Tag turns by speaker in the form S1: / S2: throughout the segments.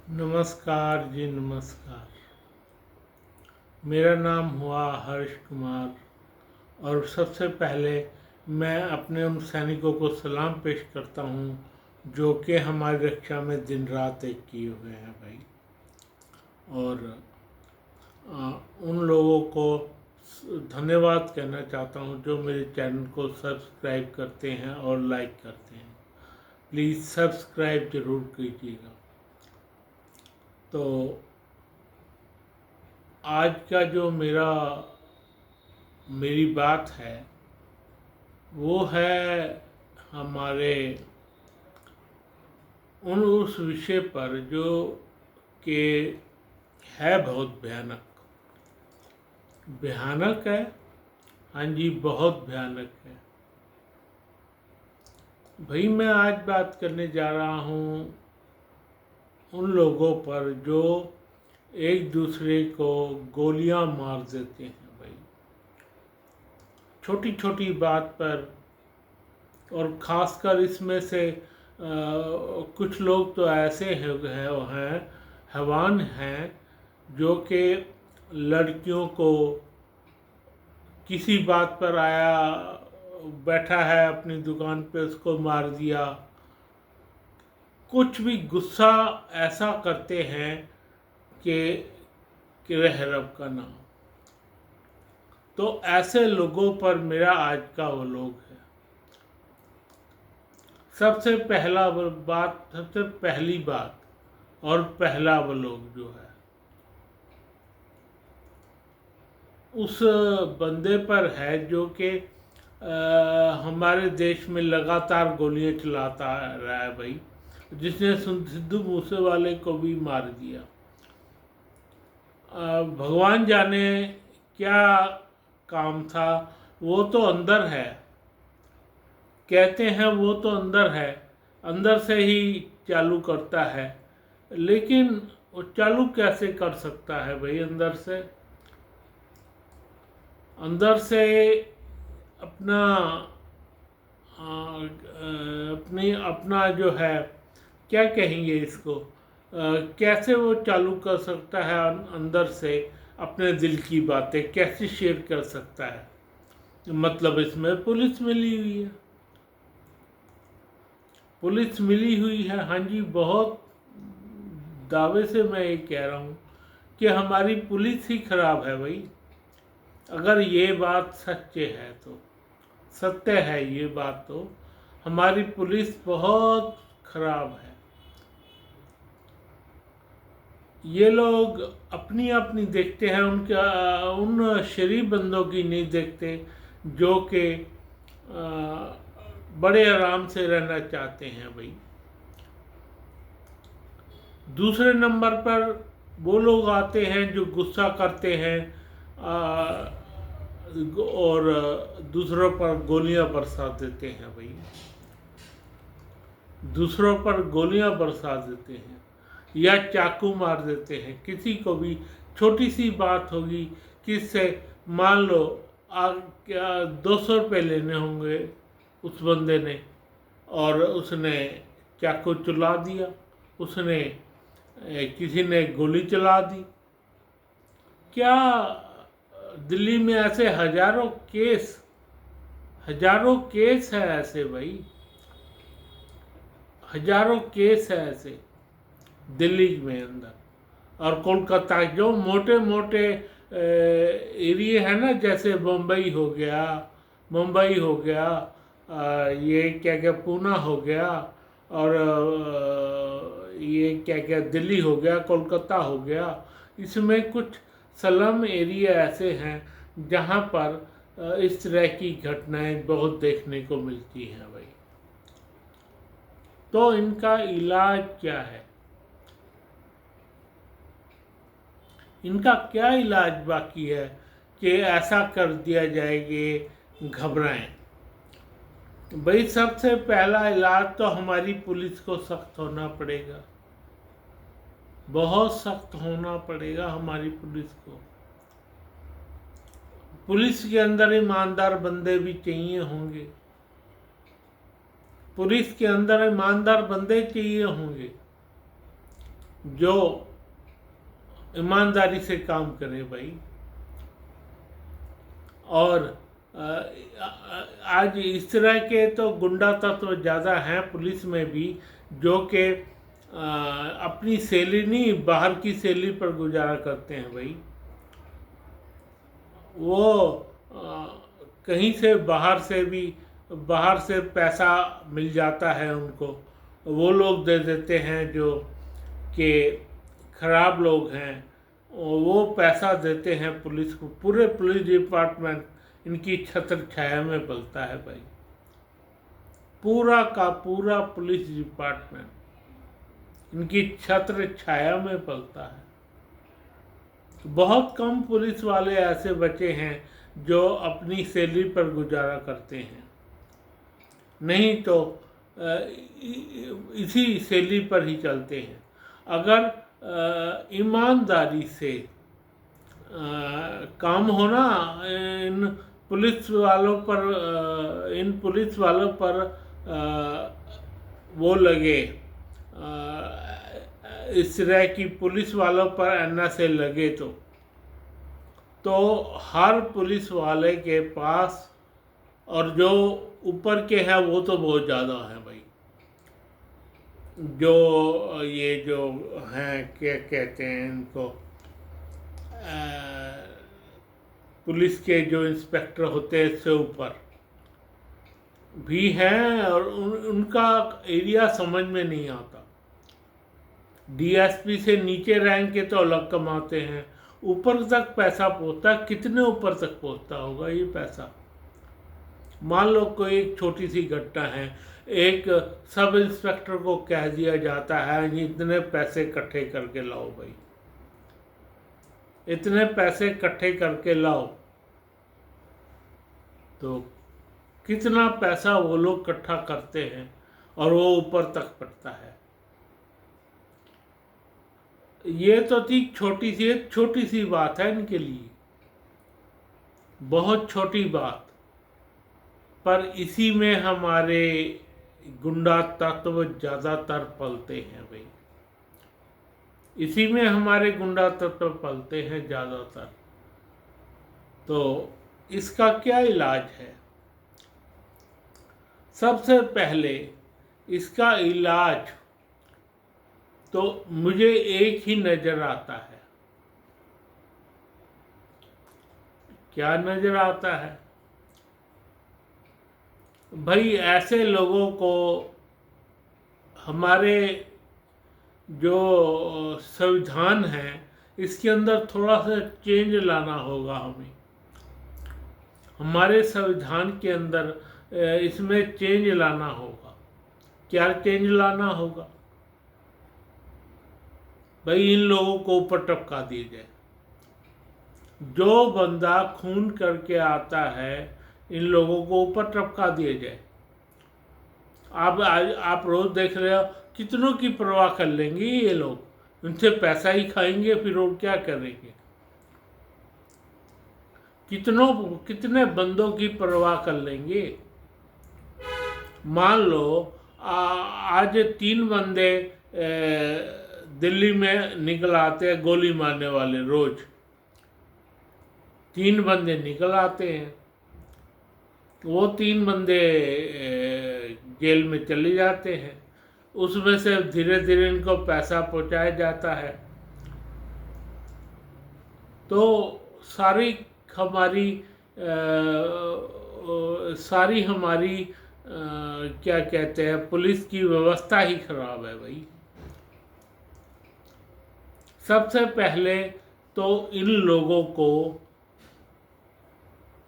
S1: नमस्कार जी, नमस्कार। मेरा नाम हुआ हर्ष कुमार और सबसे पहले मैं अपने उन सैनिकों को सलाम पेश करता हूँ जो कि हमारी रक्षा में दिन रात एक किए हुए हैं भाई। और उन लोगों को धन्यवाद कहना चाहता हूँ जो मेरे चैनल को सब्सक्राइब करते हैं और लाइक करते हैं। प्लीज़ सब्सक्राइब ज़रूर कीजिएगा। तो आज का जो मेरी बात है वो है हमारे उस विषय पर जो कि है बहुत भयानक है। हाँ जी, बहुत भयानक है भाई। मैं आज बात करने जा रहा हूँ उन लोगों पर जो एक दूसरे को गोलियां मार देते हैं भाई, छोटी छोटी बात पर। और ख़ासकर इसमें से कुछ लोग तो ऐसे हैं हैवान हैं जो कि लड़कियों को किसी बात पर आया, बैठा है अपनी दुकान पे, उसको मार दिया। कुछ भी गुस्सा ऐसा करते हैं कि रह रब का नाम। तो ऐसे लोगों पर मेरा आज का वो लोग है। सबसे पहली बात और पहला वो लोग जो है उस बंदे पर है जो कि हमारे देश में लगातार गोलियां चलाता रहा है भाई, जिसने सिद्धू मूसेवाले को भी मार दिया। भगवान जाने क्या काम था। वो तो अंदर है, कहते हैं वो तो अंदर है, अंदर से ही चालू करता है। लेकिन वो चालू कैसे कर सकता है भाई? अंदर से अपना अपना जो है, क्या कहेंगे इसको, कैसे वो चालू कर सकता है? अंदर से अपने दिल की बातें कैसे शेयर कर सकता है? मतलब इसमें पुलिस मिली हुई है, पुलिस मिली हुई है। हाँ जी, बहुत दावे से मैं ये कह रहा हूँ कि हमारी पुलिस ही खराब है भाई। अगर ये बात सत्य है ये बात, तो हमारी पुलिस बहुत खराब है। ये लोग अपनी अपनी देखते हैं, उन शरीफ बंदों की नहीं देखते जो कि बड़े आराम से रहना चाहते हैं भाई। दूसरे नंबर पर वो लोग आते हैं जो गुस्सा करते हैं और दूसरों पर गोलियां बरसा देते हैं भाई, दूसरों पर गोलियां बरसा देते हैं या चाकू मार देते हैं। किसी को भी छोटी सी बात होगी, किससे मान लो क्या 200 रुपये लेने होंगे उस बंदे ने, और उसने चाकू चला दिया, उसने किसी ने गोली चला दी। क्या दिल्ली में ऐसे हजारों केस है ऐसे भाई, हजारों केस है ऐसे दिल्ली में अंदर। और कोलकाता जो मोटे मोटे एरिया है ना, जैसे मुंबई हो गया, ये क्या क्या पूना हो गया, और ये क्या क्या दिल्ली हो गया, कोलकाता हो गया। इसमें कुछ स्लम एरिया ऐसे हैं जहाँ पर इस तरह की घटनाएं बहुत देखने को मिलती हैं भाई। तो इनका इलाज क्या है? इनका क्या इलाज बाकी है कि ऐसा कर दिया जाए कि घबराएं? भाई, सबसे पहला इलाज तो हमारी पुलिस को सख्त होना पड़ेगा, बहुत सख्त होना पड़ेगा हमारी पुलिस को। पुलिस के अंदर ईमानदार बंदे भी चाहिए होंगे, पुलिस के अंदर ईमानदार बंदे चाहिए होंगे। जो ईमानदारी से काम करे भाई। और आज इस तरह के तो गुंडा तत्व ज़्यादा हैं पुलिस में भी, जो कि अपनी सैलरी नहीं, बाहर की सैलरी पर गुजारा करते हैं भाई। वो कहीं से बाहर से पैसा मिल जाता है उनको, वो लोग दे देते हैं जो कि खराब लोग हैं, वो पैसा देते हैं पुलिस को। पूरे पुलिस डिपार्टमेंट इनकी छत्र छाया में पलता है भाई। पूरा का पूरा पुलिस डिपार्टमेंट इनकी छत्र छाया में पलता है। बहुत कम पुलिस वाले ऐसे बचे हैं जो अपनी सैलरी पर गुजारा करते हैं, नहीं तो इसी सैलरी पर ही चलते हैं। अगर ईमानदारी से काम होना, इन पुलिस वालों पर वो लगे, इस तरह की पुलिस वालों पर NSA लगे, तो हर पुलिस वाले के पास, और जो ऊपर के हैं वो तो बहुत ज़्यादा हैं भाई, जो ये जो हैं क्या कहते हैं इनको, पुलिस के जो इंस्पेक्टर होते हैं इससे ऊपर भी हैं, और उनका एरिया समझ में नहीं आता। DSP से नीचे रैंक के तो अलग कमाते हैं, ऊपर तक पैसा पहुंचता है। कितने ऊपर तक पहुंचता होगा ये पैसा? मान लो कोई एक छोटी सी घटना है, एक सब इंस्पेक्टर को कह दिया जाता है इतने पैसे इकट्ठे करके लाओ भाई, इतने पैसे इकट्ठे करके लाओ, तो कितना पैसा वो लोग इकट्ठा करते हैं और वो ऊपर तक पड़ता है। ये तो थी छोटी सी बात है इनके लिए, बहुत छोटी बात, पर इसी में हमारे गुंडा तत्व ज़्यादातर पलते हैं भाई, इसी में हमारे गुंडा तत्व पलते हैं ज़्यादातर। तो इसका क्या इलाज है? सबसे पहले इसका इलाज तो मुझे एक ही नज़र आता है। क्या नज़र आता है भाई? ऐसे लोगों को हमारे जो संविधान है इसके अंदर थोड़ा सा चेंज लाना होगा हमें। हमारे संविधान के अंदर इसमें चेंज लाना होगा। क्या चेंज लाना होगा भाई? इन लोगों को ऊपर टपका दिया जाए। जो बंदा खून करके आता है इन लोगों को ऊपर टपका दिया जाए। आप रोज देख रहे हो कितनों की परवाह कर लेंगे ये लोग, उनसे पैसा ही खाएंगे, फिर वो क्या करेंगे? कितने बंदों की परवाह कर लेंगे? मान लो आज 3 बंदे दिल्ली में निकल आते हैं गोली मारने वाले, रोज 3 बंदे निकल आते हैं, वो 3 बंदे जेल में चले जाते हैं, उसमें से धीरे धीरे इनको पैसा पहुंचाया जाता है। तो सारी हमारी क्या कहते हैं, पुलिस की व्यवस्था ही खराब है भाई। सबसे पहले तो इन लोगों को,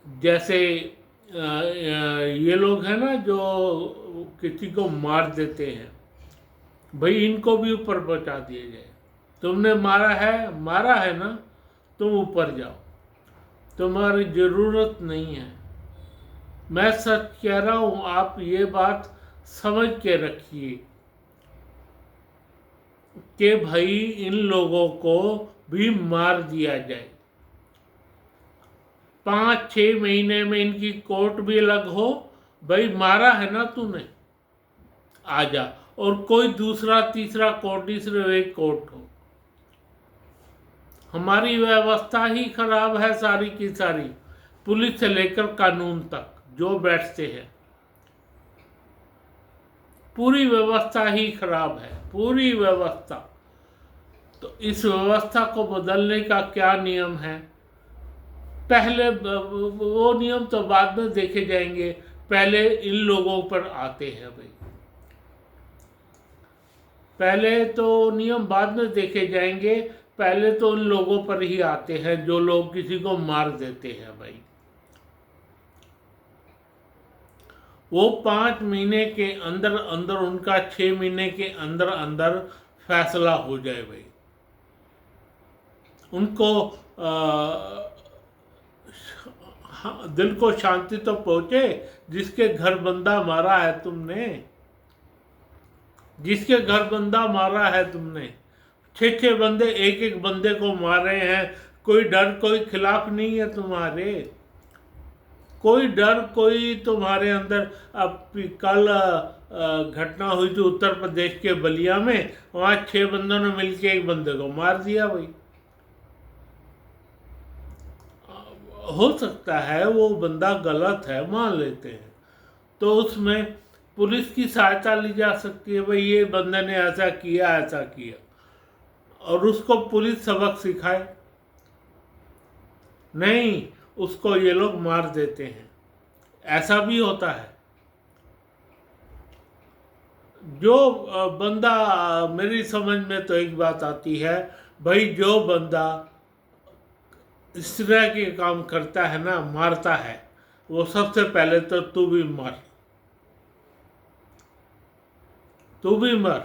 S1: जैसे ये लोग हैं ना जो किसी को मार देते हैं भाई, इनको भी ऊपर पहुंचा दिया जाए। तुमने मारा है ना, तुम ऊपर जाओ, तुम्हारी ज़रूरत नहीं है। मैं सच कह रहा हूँ, आप ये बात समझ के रखिए कि भाई इन लोगों को भी मार दिया जाए। 5-6 महीने में इनकी कोर्ट भी अलग हो, भाई मारा है ना तूने, आजा, और कोई दूसरा तीसरा कोर्ट नहीं, सिर्फ एक कोर्ट हो। हमारी व्यवस्था ही खराब है सारी की सारी, पुलिस से लेकर कानून तक जो बैठते हैं, पूरी व्यवस्था ही खराब है, पूरी व्यवस्था। तो इस व्यवस्था को बदलने का क्या नियम है? पहले वो नियम तो बाद में देखे जाएंगे, पहले इन लोगों पर आते हैं भाई। पहले तो नियम बाद में देखे जाएंगे, पहले तो उन लोगों पर ही आते हैं जो लोग किसी को मार देते हैं भाई। वो 5 महीने के अंदर अंदर, उनका 6 महीने के अंदर अंदर फैसला हो जाए भाई। उनको दिल को शांति तो पहुंचे। जिसके घर बंदा मारा है तुमने, जिसके घर बंदा मारा है तुमने, 6 बंदे एक एक बंदे को मार रहे हैं, कोई डर कोई खिलाफ नहीं है तुम्हारे, कोई डर कोई तुम्हारे अंदर। अब कल घटना हुई थी उत्तर प्रदेश के बलिया में, वहां 6 बंदों ने मिलकर एक बंदे को मार दिया भाई। हो सकता है वो बंदा गलत है, मान लेते हैं, तो उसमें पुलिस की सहायता ली जा सकती है भाई, ये बंदे ने ऐसा किया ऐसा किया, और उसको पुलिस सबक सिखाए। नहीं, उसको ये लोग मार देते हैं, ऐसा भी होता है। जो बंदा, मेरी समझ में तो एक बात आती है भाई, जो बंदा इस तरह के काम करता है ना, मारता है, वो सबसे पहले तो तू भी मर, तू भी मर,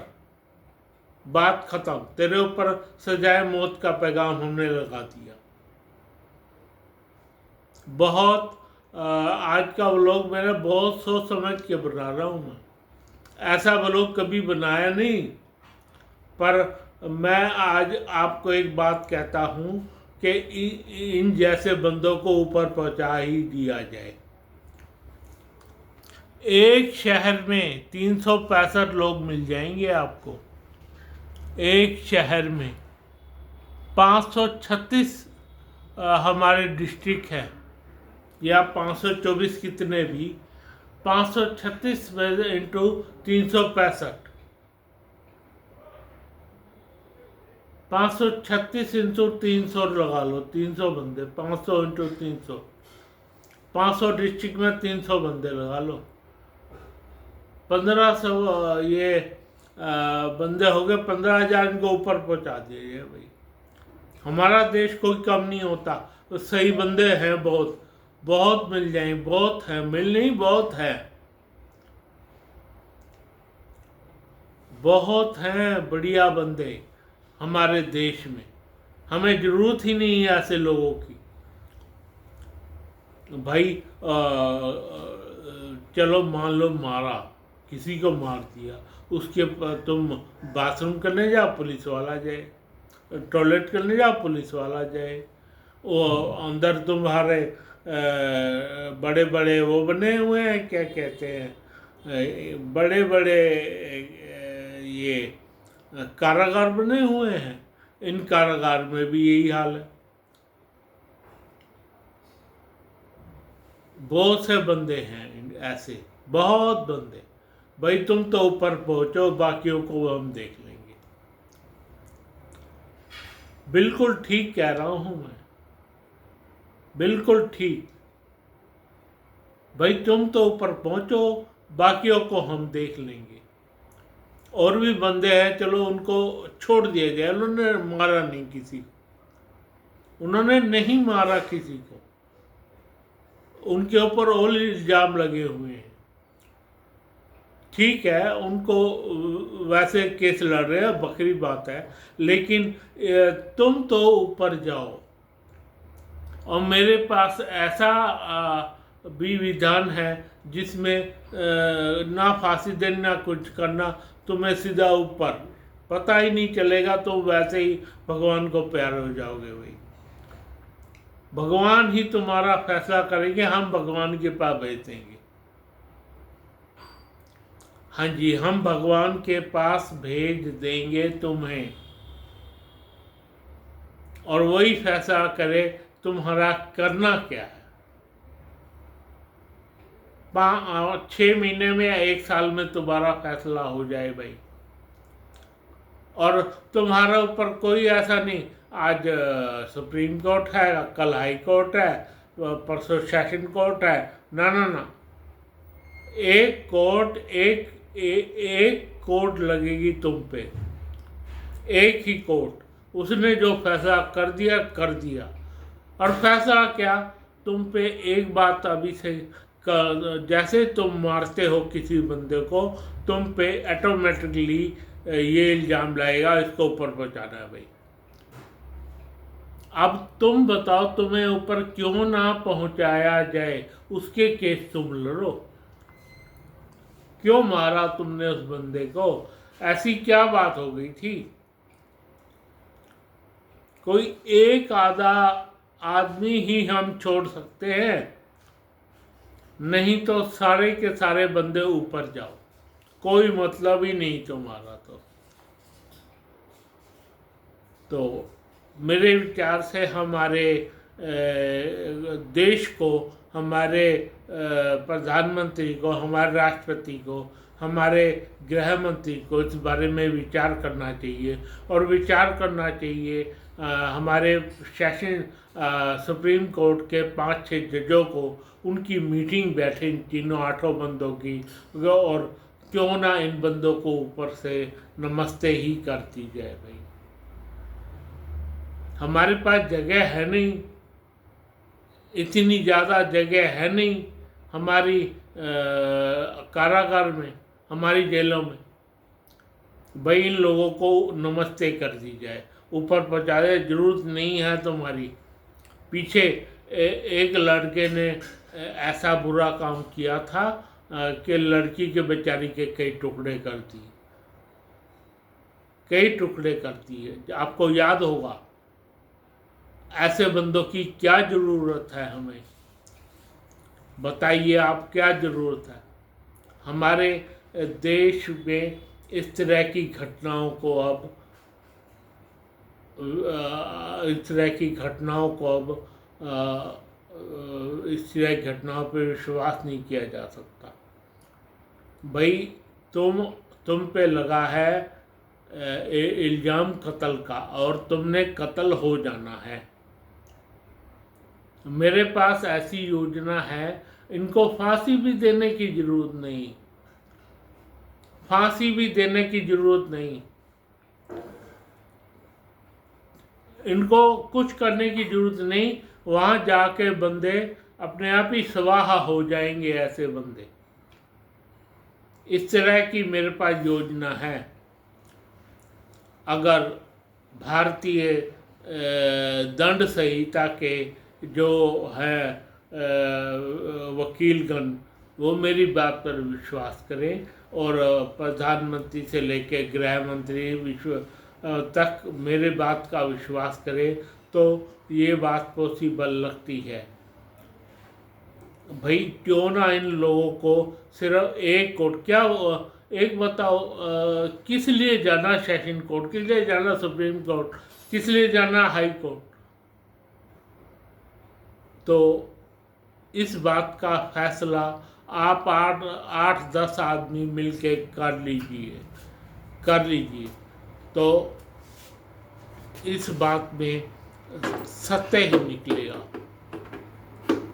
S1: बात खत्म, तेरे ऊपर सजाए मौत का पैगाम हमने लगा दिया। बहुत आज का व्लॉग मैंने बहुत सोच समझ के बना रहा हूँ मैं, ऐसा व्लॉग कभी बनाया नहीं। पर मैं आज आपको एक बात कहता हूँ कि इन जैसे बंदों को ऊपर पहुँचा ही दिया जाए। एक शहर में 365 लोग मिल जाएंगे आपको, एक शहर में 536 हमारे डिस्ट्रिक्ट है, या 524 कितने भी, 536 इंटू 365, 536 इंटू 300 लगा लो, 300 बंदे, 500 इंटू 300, 500 डिस्ट्रिक्ट में 300 बंदे लगा लो, 1500 ये बंदे हो गए, 15,000 इनको ऊपर पहुंचा दीजिए भाई। हमारा देश कोई कम नहीं होता, तो सही बंदे हैं, बहुत बहुत मिल जाएंगे, बहुत है, मिल नहीं बहुत है, बहुत हैं बढ़िया बंदे हमारे देश में। हमें जरूरत ही नहीं है ऐसे लोगों की भाई। चलो मान लो मारा, किसी को मार दिया, उसके तुम बाथरूम करने जाओ पुलिस वाला जाए, टॉयलेट करने जाओ पुलिस वाला जाए, वो अंदर तुम्हारे बड़े बड़े वो बने हुए हैं, क्या कहते हैं, बड़े बड़े ये कारागार बने हुए हैं, इन कारागार में भी यही हाल है। बहुत से बंदे हैं ऐसे, बहुत बंदे भाई। तुम तो ऊपर पहुंचो, बाकियों को हम देख लेंगे। बिल्कुल ठीक कह रहा हूं मैं, बिल्कुल ठीक भाई। तुम तो ऊपर पहुंचो, बाकियों को हम देख लेंगे। और भी बंदे हैं, चलो उनको छोड़ दिया जाए, उन्होंने मारा नहीं किसी को, उन्होंने नहीं मारा किसी को, उनके ऊपर और इल्जाम लगे हुए हैं, ठीक है, उनको वैसे केस लड़ रहे हैं, बकरी बात है, लेकिन तुम तो ऊपर जाओ। और मेरे पास ऐसा भी विधान है जिसमें ना फांसी देना ना कुछ करना, तुम्हें सीधा ऊपर, पता ही नहीं चलेगा, तो वैसे ही भगवान को प्यारे हो जाओगे भाई। भगवान ही तुम्हारा फैसला करेंगे, हम भगवान के पास भेज देंगे। हाँ जी, हम भगवान के पास भेज देंगे तुम्हें और वही फैसला करे तुम्हारा करना क्या है। 6 महीने में या 1 साल में तुम्हारा फैसला हो जाए भाई। और तुम्हारे ऊपर कोई ऐसा नहीं, आज सुप्रीम कोर्ट है, कल हाई कोर्ट है, परसों सेशन कोर्ट है, ना ना ना, एक कोर्ट एक कोर्ट लगेगी तुम पे, एक ही कोर्ट। उसने जो फैसला कर दिया कर दिया। और फैसला क्या, तुम पे एक बात अभी से जैसे तुम मारते हो किसी बंदे को, तुम पे ऑटोमेटिकली ये इल्ज़ाम लाएगा इसको ऊपर पहुंचाना है भाई। अब तुम बताओ तुम्हें ऊपर क्यों ना पहुंचाया जाए, उसके केस तुम लड़ो। क्यों मारा तुमने उस बंदे को, ऐसी क्या बात हो गई थी। कोई एक आधा आदमी ही हम छोड़ सकते हैं, नहीं तो सारे के सारे बंदे ऊपर जाओ, कोई मतलब ही नहीं तुम्हारा। तो मेरे विचार से हमारे देश को, हमारे प्रधानमंत्री को, हमारे राष्ट्रपति को, हमारे गृह मंत्री को इस बारे में विचार करना चाहिए। और विचार करना चाहिए हमारे सेशन सुप्रीम कोर्ट के 5-6 जजों को, उनकी मीटिंग बैठे तीनों 8 बंदों की, और क्यों ना इन बंदों को ऊपर से नमस्ते ही कर दी जाए भाई। हमारे पास जगह है नहीं, इतनी ज़्यादा जगह है नहीं हमारी कारागार में, हमारी जेलों में। भाई इन लोगों को नमस्ते कर दी जाए, ऊपर पहुँचा दे, जरूरत नहीं है तुम्हारी। पीछे एक लड़के ने ऐसा बुरा काम किया था कि लड़की के बेचारी के कई टुकड़े कर दिए, कई टुकड़े कर दिए। आपको याद होगा, ऐसे बंदों की क्या ज़रूरत है हमें, बताइए आप, क्या ज़रूरत है। हमारे देश में इस तरह की घटनाओं को अब इस तरह की घटनाओं पर विश्वास नहीं किया जा सकता भाई। तुम पे लगा है इल्ज़ाम कत्ल का, और तुमने कत्ल हो जाना है। मेरे पास ऐसी योजना है, इनको फांसी भी देने की ज़रूरत नहीं, फांसी भी देने की ज़रूरत नहीं, इनको कुछ करने की ज़रूरत नहीं। वहाँ जाके बंदे अपने आप ही स्वाहा हो जाएंगे, ऐसे बंदे। इस तरह की मेरे पास योजना है। अगर भारतीय दंड संहिता के जो है वकीलगण, वो मेरी बात पर विश्वास करें, और प्रधानमंत्री से लेकर गृह मंत्री तक मेरे बात का विश्वास करें, तो ये बात पॉसिबल लगती है भाई। क्यों ना इन लोगों को सिर्फ एक कोर्ट, क्या एक बताओ, किस लिए जाना सेशन कोर्ट, किस लिए जाना सुप्रीम कोर्ट, किस लिए जाना हाई कोर्ट। तो इस बात का फैसला आप 8-10 आदमी मिलके कर लीजिए, तो इस बात में सत्य ही निकलेगा।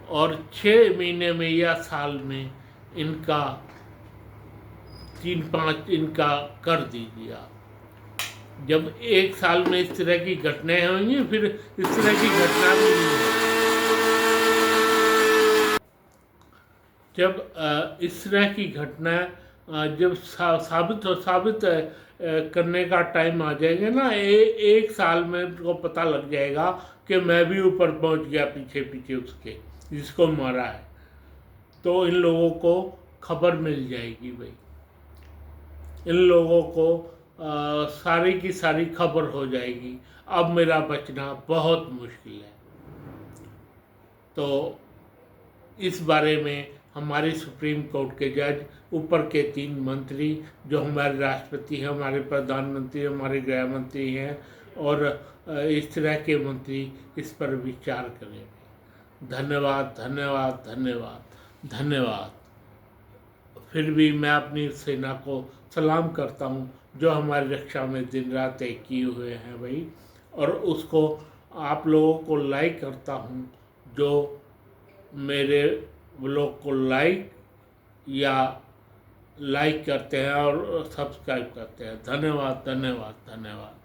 S1: और 6 महीने में या साल में इनका 3-5 इनका कर दीजिए आप। जब 1 साल में इस तरह की घटनाएं होंगी, फिर इस तरह की घटना भी नहीं होगी। जब इस तरह की घटना जब साबित करने का टाइम आ जाएगा ना, 1 साल में उनको पता लग जाएगा कि मैं भी ऊपर पहुंच गया पीछे उसके जिसको मारा है, तो इन लोगों को खबर मिल जाएगी भाई। इन लोगों को सारी की सारी खबर हो जाएगी। अब मेरा बचना बहुत मुश्किल है। तो इस बारे में हमारी सुप्रीम कोर्ट के जज, ऊपर के 3 मंत्री जो हमारे राष्ट्रपति हैं, हमारे प्रधानमंत्री, हमारे गृह मंत्री हैं और इस तरह के मंत्री इस पर विचार करें। धन्यवाद, धन्यवाद, धन्यवाद, धन्यवाद। फिर भी मैं अपनी सेना को सलाम करता हूँ जो हमारी रक्षा में दिन रात एक किए हुए हैं भाई, और उसको आप लोगों को लाइक करता हूँ जो मेरे ब्लॉग को लाइक करते हैं और सब्सक्राइब करते हैं। धन्यवाद, धन्यवाद, धन्यवाद।